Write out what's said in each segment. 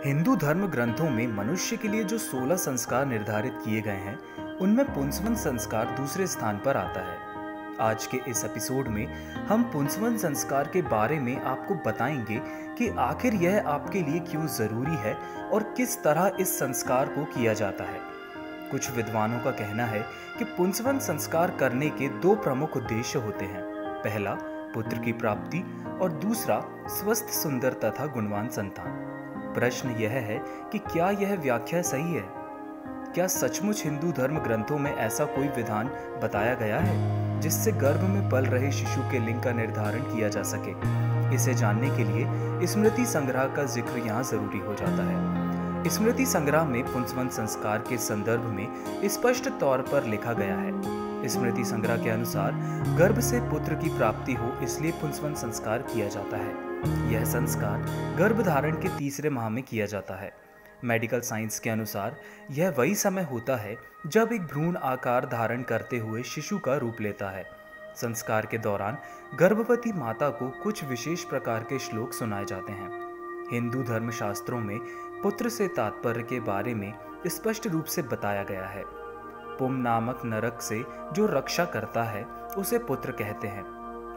हिंदू धर्म ग्रंथों में मनुष्य के लिए जो 16 संस्कार निर्धारित किए गए हैं, उनमें पुंसवन संस्कार दूसरे स्थान पर आता है। आज के इस एपिसोड में हम पुंसवन संस्कार के बारे में आपको बताएंगे कि आखिर यह आपके लिए क्यों जरूरी है और किस तरह इस संस्कार को किया जाता है। कुछ विद्वानों का कहना है कि पुंसवन संस्कार करने के दो प्रमुख उद्देश्य होते हैं। पहला, पुत्र की प्राप्ति और दूसरा, स्वस्थ, सुंदर तथा गुणवान संतान। प्रश्न यह है कि क्या यह व्याख्या सही है? क्या सचमुच हिंदू धर्म ग्रंथों में ऐसा कोई विधान बताया गया है जिससे गर्भ में पल रहे शिशु के लिंग का निर्धारण किया जा सके? इसे जानने के लिए स्मृति संग्रह का जिक्र यहाँ जरूरी हो जाता है। स्मृति संग्रह में पुंसवन संस्कार के संदर्भ में स्पष्ट तौर पर लिखा गया है। स्मृति संग्रह के अनुसार गर्भ से पुत्र की प्राप्ति हो इसलिए पुंसवन संस्कार किया जाता है। यह संस्कार गर्भधारण के तीसरे माह में किया जाता है। मेडिकल साइंस के अनुसार यह वही समय होता है जब एक भ्रूण आकार धारण करते हुए शिशु का रूप लेता है। संस्कार के दौरान गर्भवती माता को कुछ विशेष प्रकार के श्लोक सुनाए जाते हैं। हिंदू धर्म शास्त्रों में पुत्र से तात्पर्य के बारे में स्पष्ट रूप से बताया गया है। पुम नामक नरक से जो रक्षा करता है उसे पुत्र कहते हैं।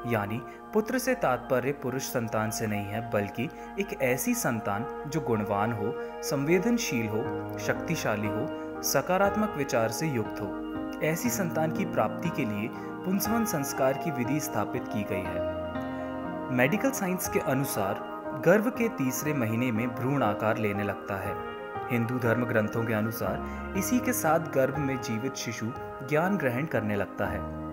यानी पुत्र से तात्पर्य पुरुष संतान से नहीं है, बल्कि एक ऐसी संतान जो गुणवान हो, संवेदनशील हो, शक्तिशाली हो, सकारात्मक विचार से युक्त हो। ऐसी संतान की प्राप्ति के लिए पुंसवन संस्कार की विधि स्थापित की गई है। मेडिकल साइंस के अनुसार गर्भ के तीसरे महीने में भ्रूण आकार लेने लगता है। हिंदू धर्म ग्रंथों के अनुसार इसी के साथ गर्भ में जीवित शिशु ज्ञान ग्रहण करने लगता है।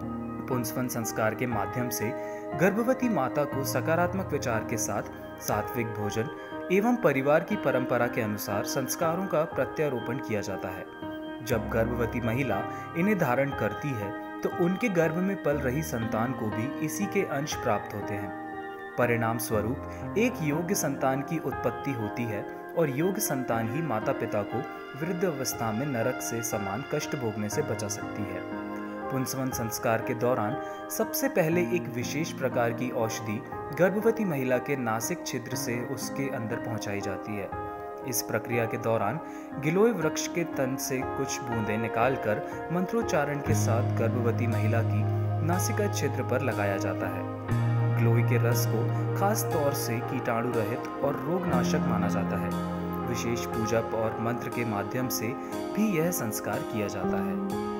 पुंसवन संस्कार के माध्यम से गर्भवती माता को सकारात्मक विचार के साथ सात्विक भोजन एवं परिवार की परंपरा के अनुसार संस्कारों का प्रत्यारोपण किया जाता है। जब गर्भवती महिला इन्हें धारण करती है तो उनके गर्भ में पल रही संतान को भी इसी के अंश प्राप्त होते हैं। परिणाम स्वरूप एक योग्य संतान की उत्पत्ति होती है और योग्य संतान ही माता पिता को वृद्ध अवस्था में नरक से समान कष्ट भोगने से बचा सकती है। पुंसवन संस्कार के दौरान सबसे पहले एक विशेष प्रकार की औषधि गर्भवती महिला के नासिक छिद्र से उसके अंदर पहुंचाई जाती है। इस प्रक्रिया के दौरान गिलोय वृक्ष के तन से कुछ बूंदें निकालकर मंत्रोच्चारण के साथ गर्भवती महिला की नासिका छिद्र पर लगाया जाता है। गिलोय के रस को खास तौर से कीटाणु रहित और रोगनाशक माना जाता है। विशेष पूजा और मंत्र के माध्यम से भी यह संस्कार किया जाता है।